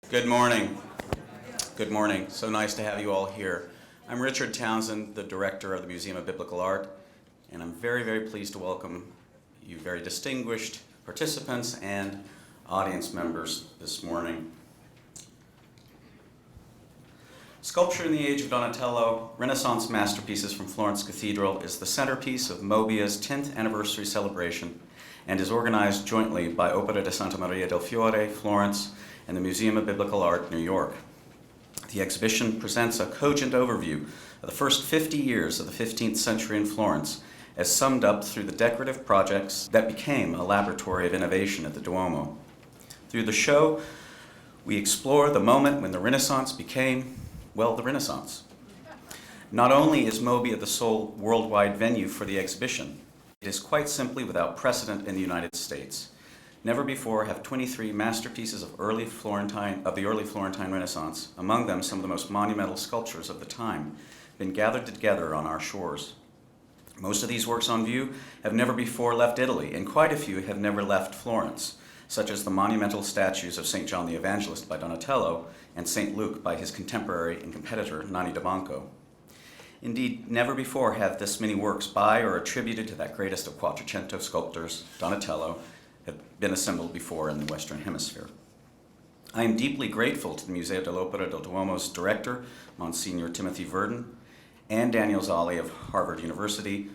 Good morning. Good morning. So nice to have you all here. I'm Richard Townsend, the director of the Museum of Biblical Art, and I'm very, very pleased to welcome you very distinguished participants and audience members this morning. Sculpture in the Age of Donatello, Renaissance Masterpieces from Florence Cathedral, is the centerpiece of MOBIA's 10th anniversary celebration and is organized jointly by Opera di Santa Maria del Fiore, Florence, and the Museum of Biblical Art, New York. The exhibition presents a cogent overview of the first 50 years of the 15th century in Florence, as summed up through the decorative projects that became a laboratory of innovation at the Duomo. Through the show, we explore the moment when the Renaissance became, well, the Renaissance. Not only is MOBIA the sole worldwide venue for the exhibition, it is quite simply without precedent in the United States. Never before have 23 masterpieces of the early Florentine Renaissance, among them some of the most monumental sculptures of the time, been gathered together on our shores. Most of these works on view have never before left Italy, and quite a few have never left Florence, such as the monumental statues of St. John the Evangelist by Donatello and St. Luke by his contemporary and competitor Nanni da Banco. Indeed, never before have this many works by or attributed to that greatest of Quattrocento sculptors, Donatello, have been assembled before in the Western Hemisphere. I am deeply grateful to the Museo dell'Opera del Duomo's director, Monsignor Timothy Verdon, and Daniel Zolli of Harvard University,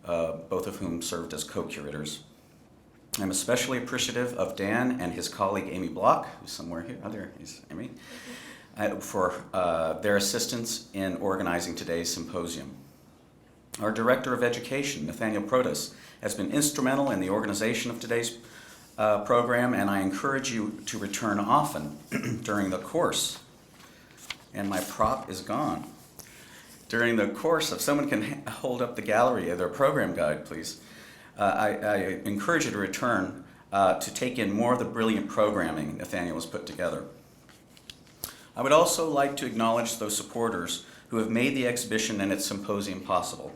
both of whom served as co-curators. I'm especially appreciative of Dan and his colleague Amy Block, who's somewhere here. Oh, there is Amy. For their assistance in organizing today's symposium. Our Director of Education, Nathaniel Prottas, has been instrumental in the organization of today's program, and I encourage you to return often during the course. And my prop is gone. During the course, if someone can hold up the gallery of their program guide, please. I encourage you to return to take in more of the brilliant programming Nathaniel has put together. I would also like to acknowledge those supporters who have made the exhibition and its symposium possible.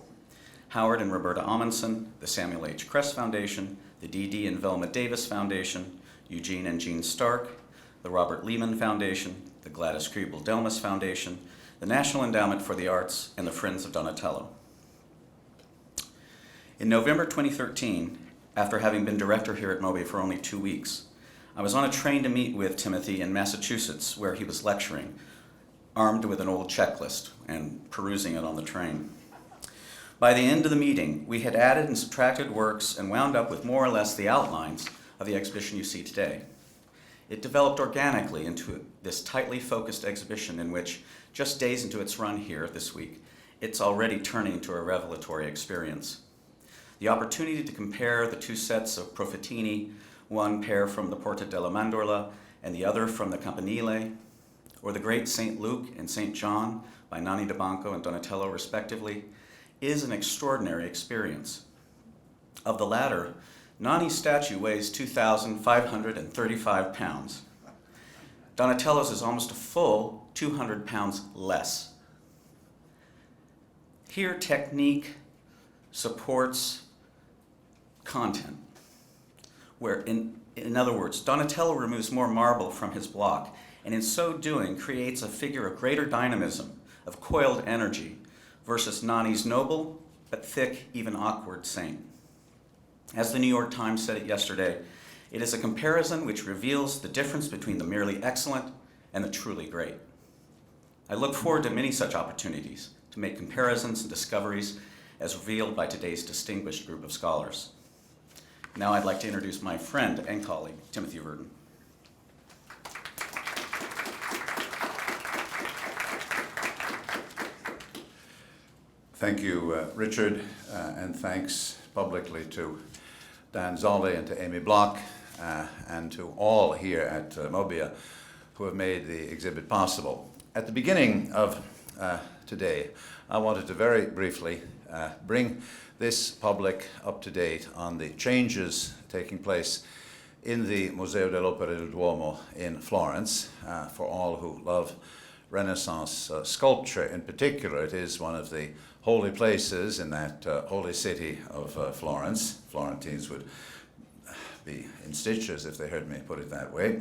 Howard and Roberta Amundsen, the Samuel H. Kress Foundation, the D.D. and Velma Davis Foundation, Eugene and Jean Stark, the Robert Lehman Foundation, the Gladys Kriebel-Delmas Foundation, the National Endowment for the Arts, and the Friends of Donatello. In November 2013, after having been director here at MOBIA for only 2 weeks, I was on a train to meet with Timothy in Massachusetts, where he was lecturing, armed with an old checklist and perusing it on the train. By the end of the meeting, we had added and subtracted works and wound up with more or less the outlines of the exhibition you see today. It developed organically into this tightly focused exhibition in which, just days into its run here this week, it's already turning into a revelatory experience. The opportunity to compare the two sets of Profitini, one pair from the Porta della Mandorla and the other from the Campanile, or the great St. Luke and St. John by Nanni da Banco and Donatello respectively, is an extraordinary experience. Of the latter, Nanni's statue weighs 2,535 pounds. Donatello's is almost a full 200 pounds less. Here, technique supports content, where, in other words, Donatello removes more marble from his block, and in so doing creates a figure of greater dynamism, of coiled energy, versus Nanni's noble, but thick, even awkward saint. As the New York Times said it yesterday, it is a comparison which reveals the difference between the merely excellent and the truly great. I look forward to many such opportunities to make comparisons and discoveries as revealed by today's distinguished group of scholars. Now I'd like to introduce my friend and colleague, Timothy Verdon. Thank you, Richard, and thanks publicly to Dan Zolli and to Amy Block and to all here at MOBIA who have made the exhibit possible. At the beginning of today, I wanted to very briefly bring this public up to date on the changes taking place in the Museo dell'Opera del Duomo in Florence. For all who love Renaissance sculpture in particular, it is one of the holy places in that holy city of Florence. Florentines would be in stitches if they heard me put it that way.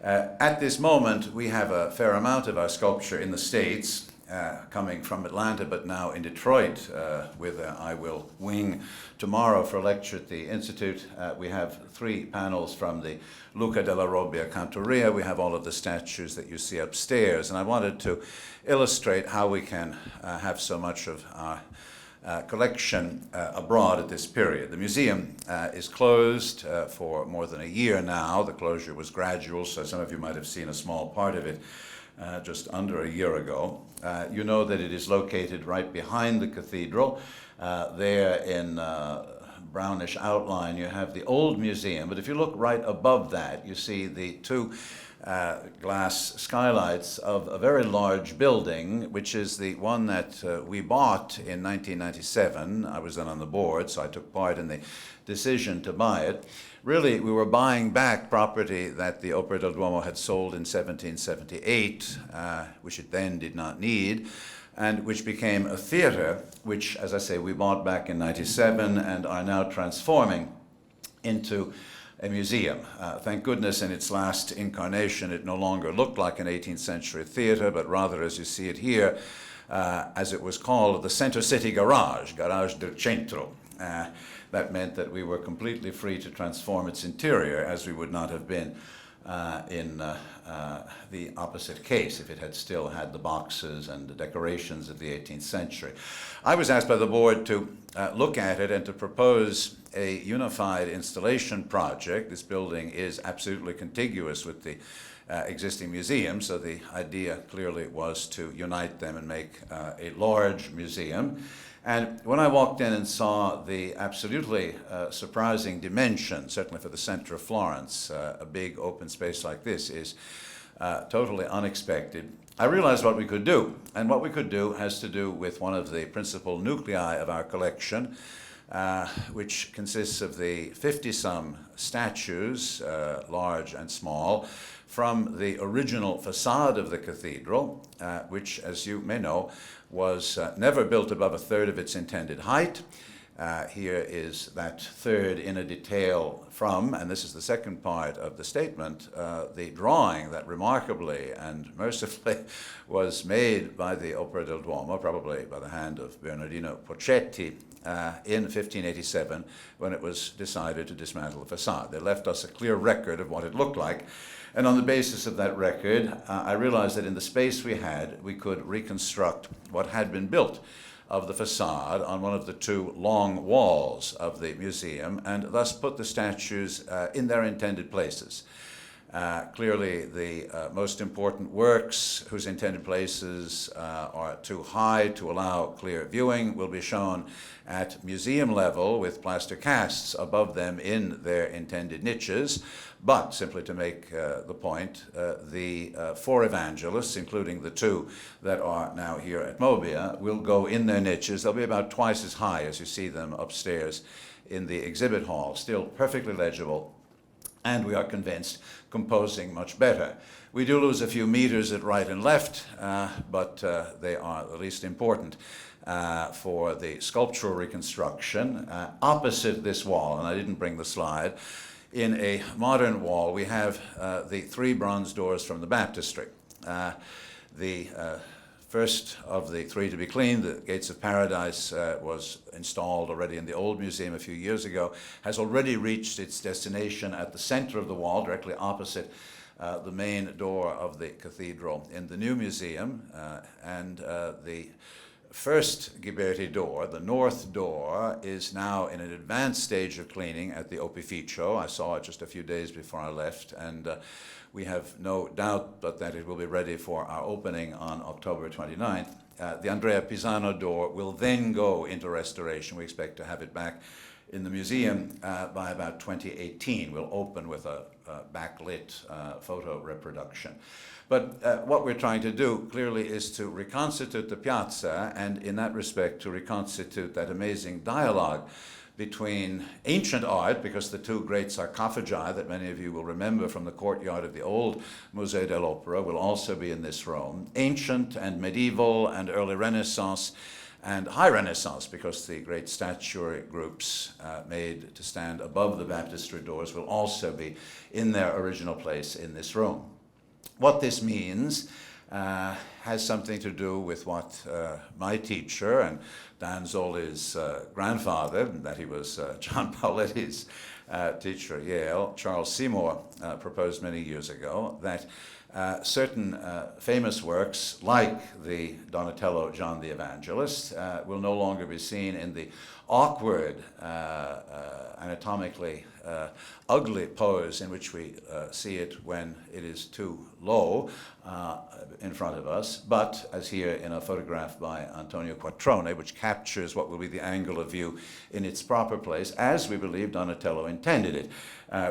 At this moment, we have a fair amount of our sculpture in the States, coming from Atlanta, but now in Detroit, with I will wing tomorrow for a lecture at the Institute. We have 3 panels from the Luca della Robbia Cantoria. We have all of the statues that you see upstairs, and I wanted to illustrate how we can have so much of our collection abroad at this period. The museum is closed for more than a year now. The closure was gradual, so some of you might have seen a small part of it just under a year ago. You know that it is located right behind the cathedral. There in brownish outline you have the old museum, but if you look right above that, you see the 2 glass skylights of a very large building, which is the one that we bought in 1997. I was then on the board, so I took part in the decision to buy it. Really, we were buying back property that the Opera del Duomo had sold in 1778, which it then did not need, and which became a theater, which, as I say, we bought back in 97 and are now transforming into a museum. Thank goodness in its last incarnation it no longer looked like an 18th century theater, but rather, as you see it here, as it was called, the Center City Garage, Garage del Centro. That meant that we were completely free to transform its interior, as we would not have been in the opposite case if it had still had the boxes and the decorations of the 18th century. I was asked by the board to look at it and to propose a unified installation project. This building is absolutely contiguous with the existing museum, so the idea clearly was to unite them and make a large museum. And when I walked in and saw the absolutely surprising dimension, certainly for the center of Florence, a big open space like this is totally unexpected, I realized what we could do. And what we could do has to do with one of the principal nuclei of our collection, which consists of the 50-some statues, large and small, from the original facade of the cathedral, which, as you may know, was never built above 1/3 of its intended height. Here is that third in a detail from, and this is the second part of the statement, the drawing that remarkably and mercifully was made by the Opera del Duomo, probably by the hand of Bernardino Poccetti, in 1587, when it was decided to dismantle the facade. They left us a clear record of what it looked like. And on the basis of that record, I realized that in the space we had, we could reconstruct what had been built of the facade on one of the 2 long walls of the museum, and thus put the statues in their intended places. Clearly, the most important works whose intended places are too high to allow clear viewing will be shown at museum level with plaster casts above them in their intended niches. But, simply to make the point, the 4 evangelists, including the 2 that are now here at MOBIA, will go in their niches. They'll be about twice as high as you see them upstairs in the exhibit hall, still perfectly legible, and we are convinced composing much better. We do lose a few meters at right and left, but they are the least important for the sculptural reconstruction. Opposite this wall, and I didn't bring the slide, in a modern wall we have the 3 bronze doors from the baptistry. The first of the 3 to be cleaned, the Gates of Paradise, was installed already in the old museum a few years ago, has already reached its destination at the center of the wall, directly opposite the main door of the cathedral in the new museum, and the first Ghiberti door, the north door, is now in an advanced stage of cleaning at the Opificio. I saw it just a few days before I left, and we have no doubt but that it will be ready for our opening on October 29th. The Andrea Pisano door will then go into restoration. We expect to have it back in the museum by about 2018. We'll open with a backlit photo reproduction. But what we're trying to do clearly is to reconstitute the piazza, and in that respect to reconstitute that amazing dialogue between ancient art, because the 2 great sarcophagi that many of you will remember from the courtyard of the old Museo dell'Opera will also be in this room, ancient and medieval and early Renaissance, and High Renaissance, because the great statuary groups made to stand above the baptistry doors will also be in their original place in this room. What this means has something to do with what my teacher and Dan Zolli's grandfather, that he was John Pauletti's teacher at Yale, Charles Seymour, proposed many years ago, that certain famous works, like the Donatello John the Evangelist, will no longer be seen in the awkward, anatomically ugly pose in which we see it when it is too low in front of us, but as here in a photograph by Antonio Quattrone, which captures what will be the angle of view in its proper place, as we believe Donatello intended it,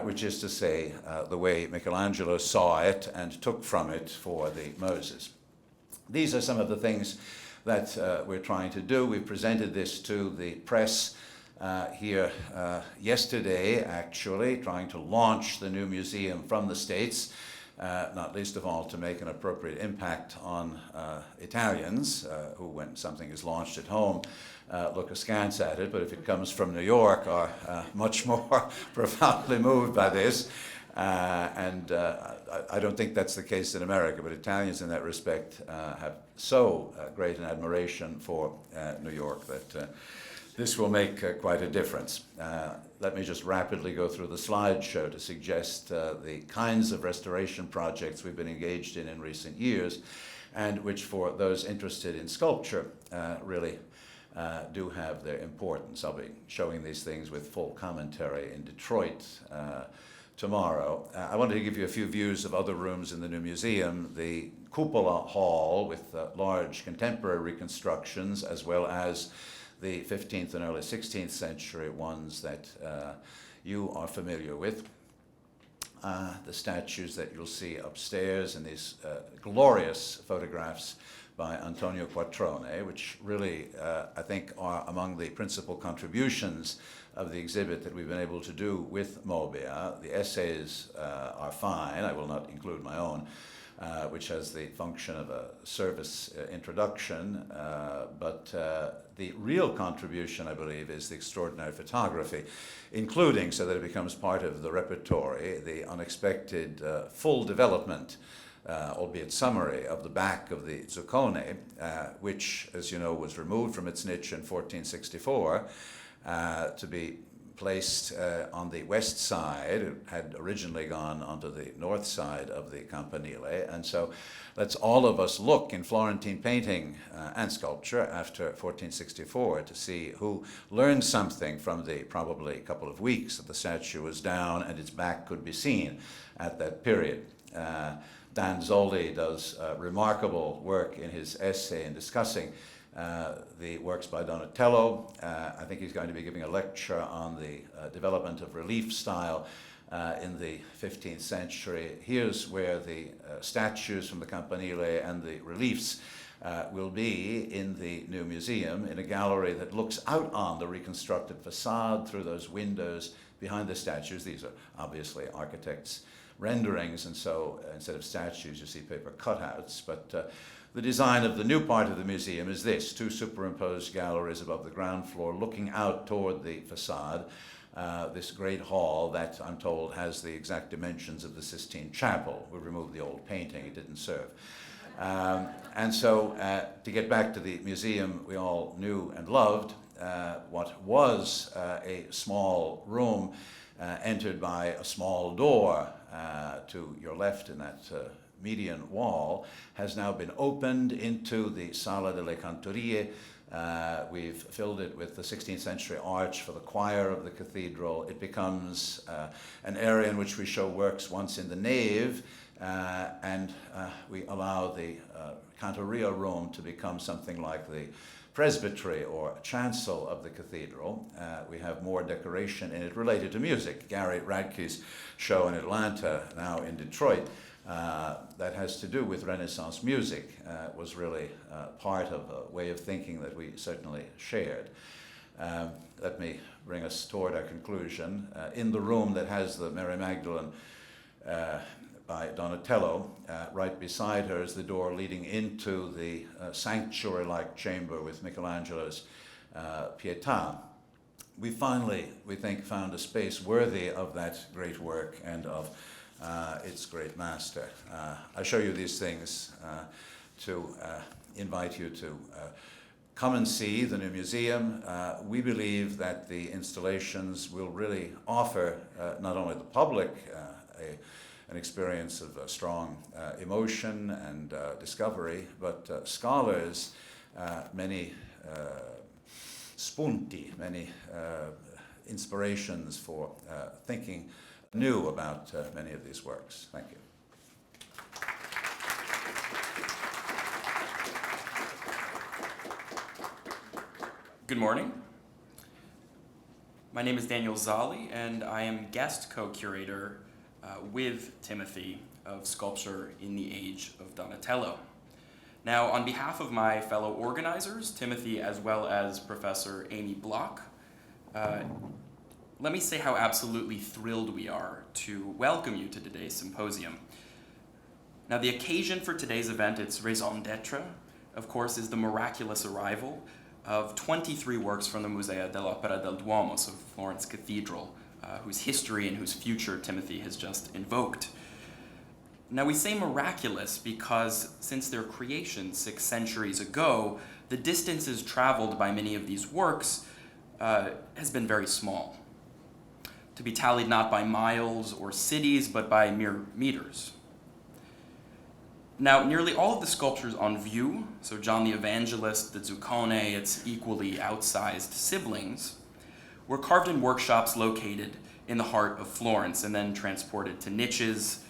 which is to say, the way Michelangelo saw it and took from it for the Moses. These are some of the things that we're trying to do. We presented this to the press here yesterday, actually, trying to launch the new museum from the States, not least of all to make an appropriate impact on Italians, who, when something is launched at home, look askance at it, but if it comes from New York, are much more profoundly moved by this. I don't think that's the case in America, but Italians in that respect have so great an admiration for New York that this will make quite a difference. Let me just rapidly go through the slideshow to suggest the kinds of restoration projects we've been engaged in recent years, and which for those interested in sculpture really do have their importance. I'll be showing these things with full commentary in Detroit tomorrow. I wanted to give you a few views of other rooms in the new museum. The cupola hall with large contemporary reconstructions, as well as the 15th and early 16th century ones that you are familiar with. The statues that you'll see upstairs, and these glorious photographs by Antonio Quattrone, which really, I think, are among the principal contributions of the exhibit that we've been able to do with MOBIA. The essays are fine. I will not include my own, which has the function of a service introduction, but the real contribution, I believe, is the extraordinary photography, including, so that it becomes part of the repertory, the unexpected full development, albeit summary, of the back of the Zuccone, which, as you know, was removed from its niche in 1464 to be placed on the west side. It had originally gone onto the north side of the Campanile, and so let's all of us look in Florentine painting and sculpture after 1464 to see who learned something from the probably couple of weeks that the statue was down and its back could be seen at that period. Dan Zolli does remarkable work in his essay in discussing the works by Donatello. I think he's going to be giving a lecture on the development of relief style in the 15th century. Here's where the statues from the Campanile and the reliefs will be in the new museum, in a gallery that looks out on the reconstructed facade through those windows behind the statues. These are obviously architects' renderings, and so instead of statues you see paper cutouts, but the design of the new part of the museum is this: two superimposed galleries above the ground floor looking out toward the facade. This great hall that, I'm told, has the exact dimensions of the Sistine Chapel. We removed the old painting, it didn't serve. And so to get back to the museum we all knew and loved, what was a small room entered by a small door to your left in that median wall has now been opened into the Sala delle Cantorie. We've filled it with the 16th century arch for the choir of the cathedral. It becomes an area in which we show works once in the nave, and we allow the cantoria room to become something like the presbytery or chancel of the cathedral. We have more decoration in it related to music. Gary Radke's show in Atlanta, now in Detroit, that has to do with Renaissance music, was really part of a way of thinking that we certainly shared. Let me bring us toward our conclusion. In the room that has the Mary Magdalene by Donatello. Right beside her is the door leading into the sanctuary-like chamber with Michelangelo's Pietà. We finally, we think, found a space worthy of that great work and of its great master. I show you these things to invite you to come and see the new museum. We believe that the installations will really offer not only the public an experience of strong emotion and discovery, but scholars many spunti, many inspirations for thinking new about many of these works. Thank you. Good morning. My name is Nathaniel Zolli, and I am guest co-curator with Timothy of Sculpture in the Age of Donatello. Now, on behalf of my fellow organizers, Timothy as well as Professor Amy Block, let me say how absolutely thrilled we are to welcome you to today's symposium. Now, the occasion for today's event, its raison d'etre, of course, is the miraculous arrival of 23 works from the Museo dell'Opera del Duomo, so Florence Cathedral, whose history and whose future Timothy has just invoked. Now, we say miraculous because since their creation 6 centuries ago, the distances traveled by many of these works has been very small, to be tallied not by miles or cities, but by mere meters. Now, nearly all of the sculptures on view, so John the Evangelist, the Zuccone, its equally outsized siblings, were carved in workshops located in the heart of Florence and then transported to niches,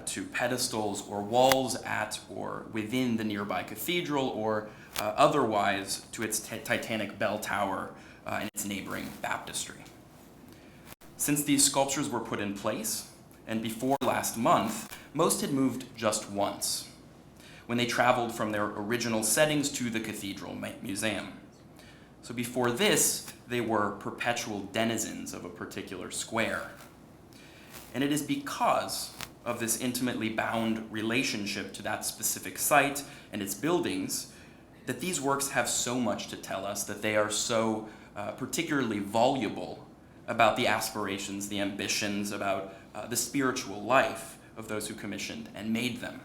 to pedestals or walls at or within the nearby cathedral, or otherwise to its titanic bell tower and its neighboring baptistry. Since these sculptures were put in place, and before last month, most had moved just once, when they traveled from their original settings to the Cathedral Museum. So before this, they were perpetual denizens of a particular square. And it is because of this intimately bound relationship to that specific site and its buildings that these works have so much to tell us, that they are so particularly voluble about the aspirations, the ambitions, about the spiritual life of those who commissioned and made them.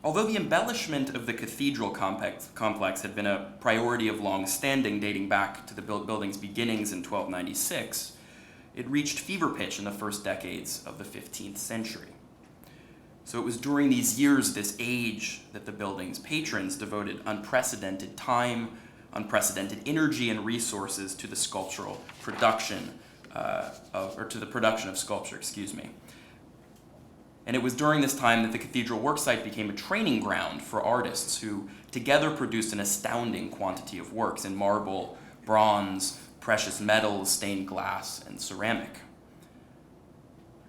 Although the embellishment of the cathedral complex had been a priority of long standing, dating back to the building's beginnings in 1296, it reached fever pitch in the first decades of the 15th century. So it was during these years, this age, that the building's patrons devoted unprecedented time, unprecedented energy and resources to the sculptural production, to the production of sculpture, And it was during this time that the cathedral worksite became a training ground for artists who together produced an astounding quantity of works in marble, bronze, precious metals, stained glass, and ceramic.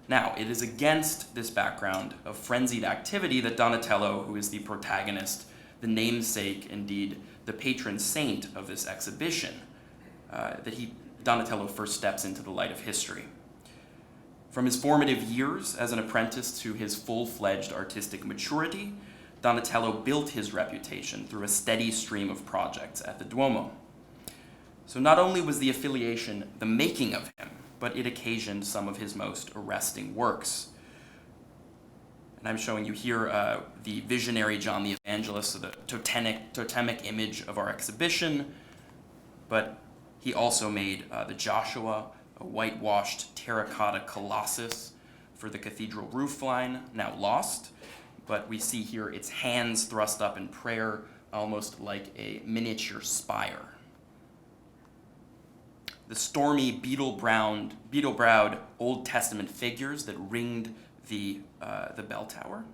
Now, it is against this background of frenzied activity that Donatello, who is the protagonist, the namesake, indeed, the patron saint of this exhibition, Donatello first steps into the light of history. From his formative years as an apprentice to his full-fledged artistic maturity, Donatello built his reputation through a steady stream of projects at the Duomo. So not only was the affiliation the making of him, but it occasioned some of his most arresting works. And I'm showing you here the visionary John the Evangelist, so the totemic image of our exhibition, but he also made the Joshua, a whitewashed terracotta colossus for the cathedral roofline, now lost, but we see here its hands thrust up in prayer, almost like a miniature spire. The stormy beetle-browed Old Testament figures that ringed the bell tower,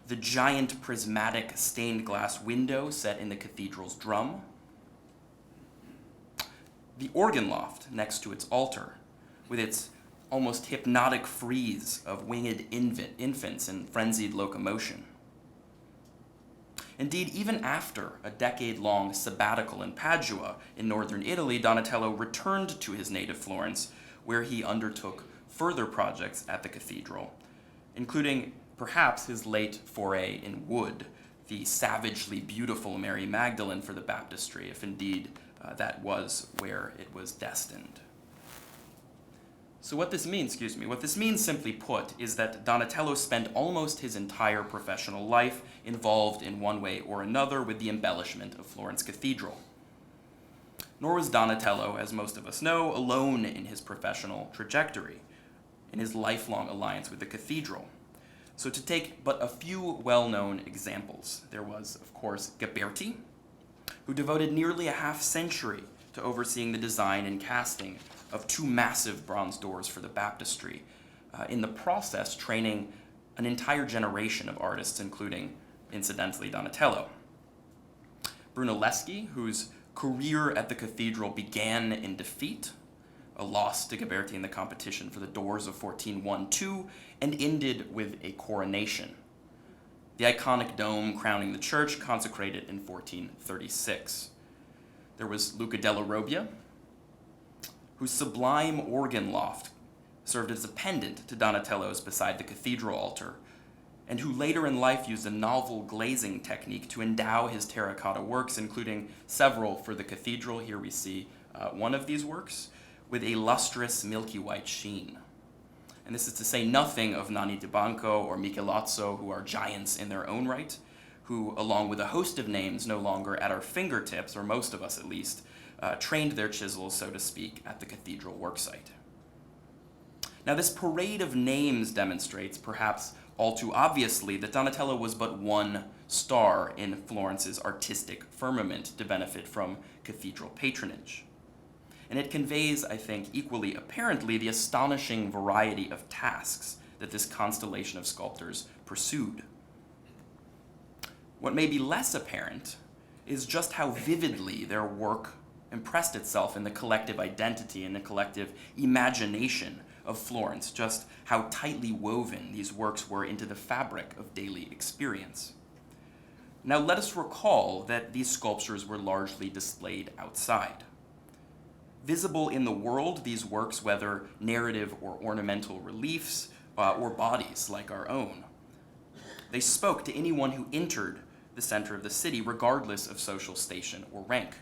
the giant prismatic stained glass window set in the cathedral's drum, the organ loft next to its altar, with its almost hypnotic frieze of winged infants in frenzied locomotion. Indeed, even after a decade-long sabbatical in Padua in northern Italy, Donatello returned to his native Florence, where he undertook further projects at the cathedral, including perhaps his late foray in wood, the savagely beautiful Mary Magdalene for the baptistry, if indeed that was where it was destined. So what this means simply put is that Donatello spent almost his entire professional life involved in one way or another with the embellishment of Florence Cathedral. Nor was Donatello, as most of us know, alone in his professional trajectory, in his lifelong alliance with the cathedral. So to take but a few well-known examples, there was, of course, Ghiberti, who devoted nearly a half-century to overseeing the design and casting of two massive bronze doors for the baptistry, in the process training an entire generation of artists, including, incidentally, Donatello. Brunelleschi, whose career at the cathedral began in defeat, a loss to Ghiberti in the competition for the doors of 1412, and ended with a coronation. The iconic dome crowning the church, consecrated in 1436. There was Luca della Robbia, whose sublime organ loft served as a pendant to Donatello's beside the cathedral altar, and who later in life used a novel glazing technique to endow his terracotta works, including several for the cathedral. Here we see one of these works, with a lustrous milky white sheen. And this is to say nothing of Nanni di Banco or Michelozzo, who are giants in their own right, who, along with a host of names no longer at our fingertips, or most of us at least, trained their chisels, so to speak, at the cathedral worksite. Now, this parade of names demonstrates, perhaps all too obviously, that Donatello was but one star in Florence's artistic firmament to benefit from cathedral patronage. And it conveys, I think, equally apparently, the astonishing variety of tasks that this constellation of sculptors pursued. What may be less apparent is just how vividly their work impressed itself in the collective identity and the collective imagination of Florence, just how tightly woven these works were into the fabric of daily experience. Now let us recall that these sculptures were largely displayed outside. Visible in the world, these works, whether narrative or ornamental reliefs, or bodies like our own, they spoke to anyone who entered the center of the city, regardless of social station or rank.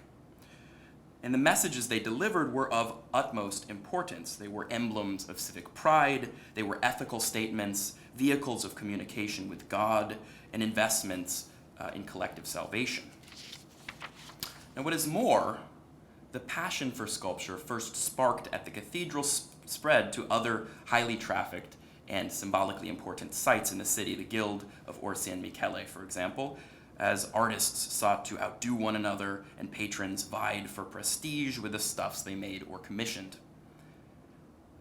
And the messages they delivered were of utmost importance. They were emblems of civic pride, they were ethical statements, vehicles of communication with God, and investments in collective salvation. Now, what is more, the passion for sculpture, first sparked at the cathedral, spread to other highly trafficked and symbolically important sites in the city, the Guild of Orsi and Michele, for example, as artists sought to outdo one another and patrons vied for prestige with the stuffs they made or commissioned.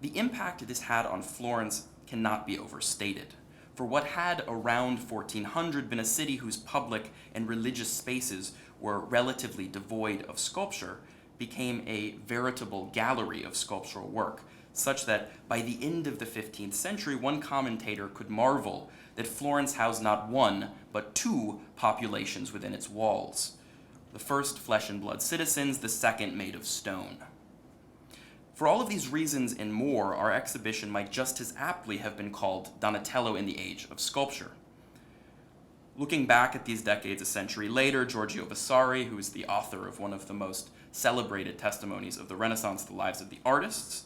The impact this had on Florence cannot be overstated. For what had around 1400 been a city whose public and religious spaces were relatively devoid of sculpture became a veritable gallery of sculptural work, such that by the end of the 15th century, one commentator could marvel that Florence housed not one, but two populations within its walls. The first flesh and blood citizens, the second made of stone. For all of these reasons and more, our exhibition might just as aptly have been called Donatello in the Age of Sculpture. Looking back at these decades a century later, Giorgio Vasari, who is the author of one of the most celebrated testimonies of the Renaissance, The Lives of the Artists,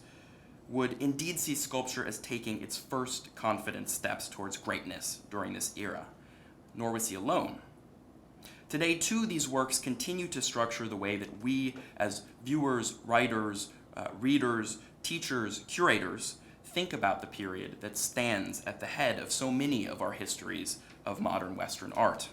would indeed see sculpture as taking its first confident steps towards greatness during this era. Nor was he alone. Today, too, these works continue to structure the way that we, as viewers, writers, readers, teachers, curators, think about the period that stands at the head of so many of our histories of modern Western art.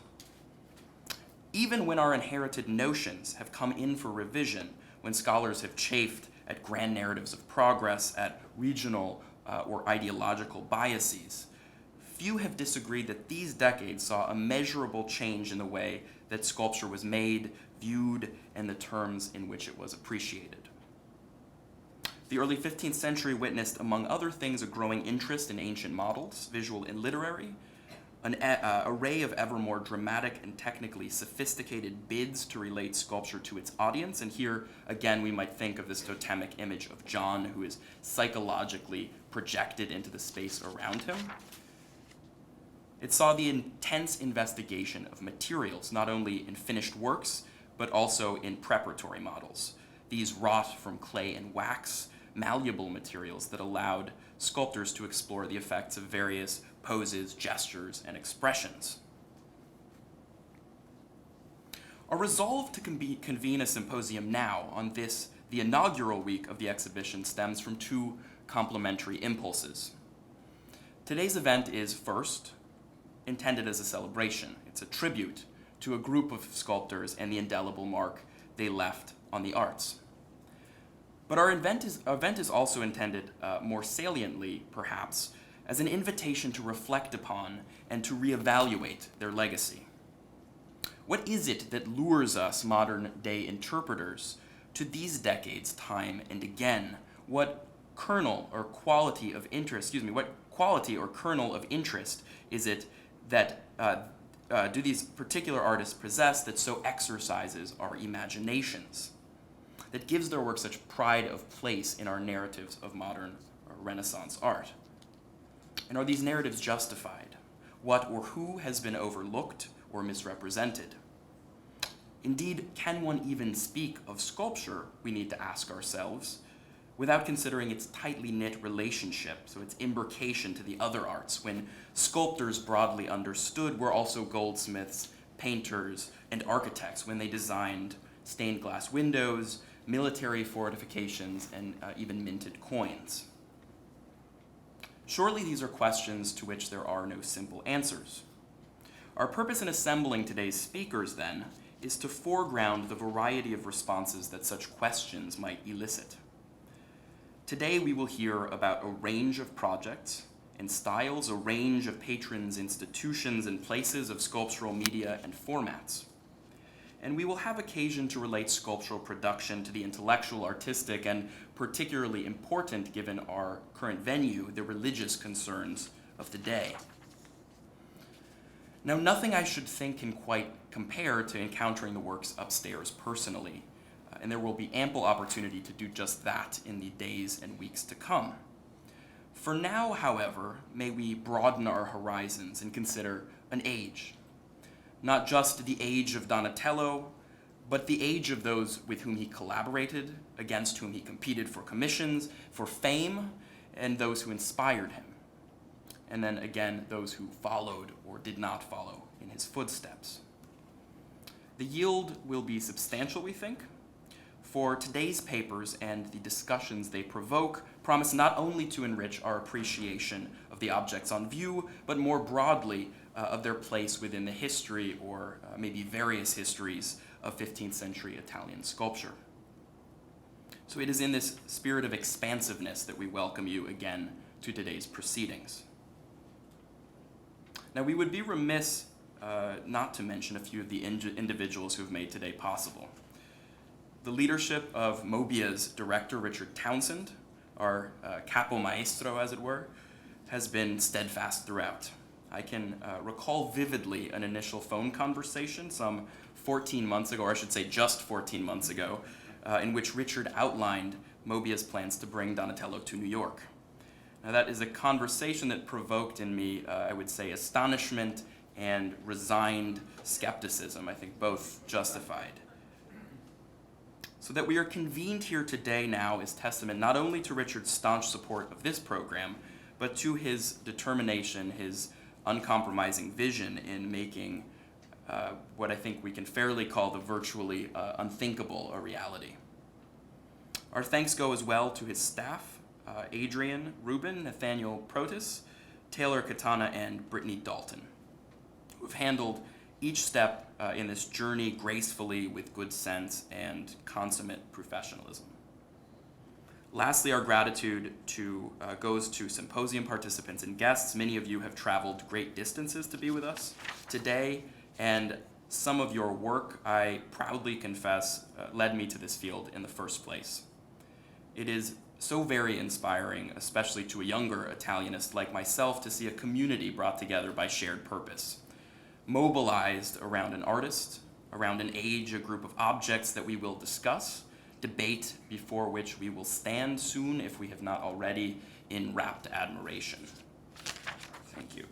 Even when our inherited notions have come in for revision, when scholars have chafed at grand narratives of progress, at regional or ideological biases, few have disagreed that these decades saw a measurable change in the way that sculpture was made, viewed, and the terms in which it was appreciated. The early 15th century witnessed, among other things, a growing interest in ancient models, visual and literary, an array of ever more dramatic and technically sophisticated bids to relate sculpture to its audience. And here, again, we might think of this totemic image of John, who is psychologically projected into the space around him. It saw the intense investigation of materials, not only in finished works, but also in preparatory models. These wrought from clay and wax, malleable materials that allowed sculptors to explore the effects of various poses, gestures, and expressions. Our resolve to convene a symposium now on this, the inaugural week of the exhibition, stems from two complementary impulses. Today's event is, first, intended as a celebration. It's a tribute to a group of sculptors and the indelible mark they left on the arts. But our event is also intended, more saliently perhaps, as an invitation to reflect upon and to reevaluate their legacy. What is it that lures us modern-day interpreters to these decades time and again? What kernel or quality of interest, what quality or kernel of interest is it that do these particular artists possess that so exercises our imaginations, that gives their work such pride of place in our narratives of modern or Renaissance art? And are these narratives justified? What or who has been overlooked or misrepresented? Indeed, can one even speak of sculpture, we need to ask ourselves, without considering its tightly knit relationship, so its imbrication to the other arts, when sculptors broadly understood were also goldsmiths, painters, and architects when they designed stained glass windows, military fortifications, and even minted coins. Surely these are questions to which there are no simple answers. Our purpose in assembling today's speakers, then, is to foreground the variety of responses that such questions might elicit. Today we will hear about a range of projects and styles, a range of patrons, institutions, and places of sculptural media and formats. And we will have occasion to relate sculptural production to the intellectual, artistic, and particularly important, given our current venue, the religious concerns of the day. Now, nothing I should think can quite compare to encountering the works upstairs personally, and there will be ample opportunity to do just that in the days and weeks to come. For now, however, may we broaden our horizons and consider an age. Not just the age of Donatello, but the age of those with whom he collaborated, against whom he competed for commissions, for fame, and those who inspired him. And then again, those who followed or did not follow in his footsteps. The yield will be substantial, we think, for today's papers and the discussions they provoke promise not only to enrich our appreciation of the objects on view, but more broadly of their place within the history or maybe various histories of 15th century Italian sculpture. So it is in this spirit of expansiveness that we welcome you again to today's proceedings. Now, we would be remiss not to mention a few of the individuals who have made today possible. The leadership of MOBIA's director, Richard Townsend, our capo maestro, as it were, has been steadfast throughout. I can recall vividly an initial phone conversation some 14 months ago, or I should say just 14 months ago, in which Richard outlined MOBIA's plans to bring Donatello to New York. Now, that is a conversation that provoked in me, I would say, astonishment and resigned skepticism, I think both justified. So that we are convened here today now is testament not only to Richard's staunch support of this program, but to his determination, his uncompromising vision in making what I think we can fairly call the virtually unthinkable a reality. Our thanks go as well to his staff, Adrian Rubin, Nathaniel Prottas, Taylor Katana, and Brittany Dalton, who have handled each step in this journey gracefully with good sense and consummate professionalism. Lastly, our gratitude goes to symposium participants and guests. Many of you have traveled great distances to be with us today, and some of your work, I proudly confess, led me to this field in the first place. It is so very inspiring, especially to a younger Italianist like myself, to see a community brought together by shared purpose, mobilized around an artist, around an age, a group of objects that we will discuss, debate before which we will stand soon, if we have not already, in rapt admiration. Thank you.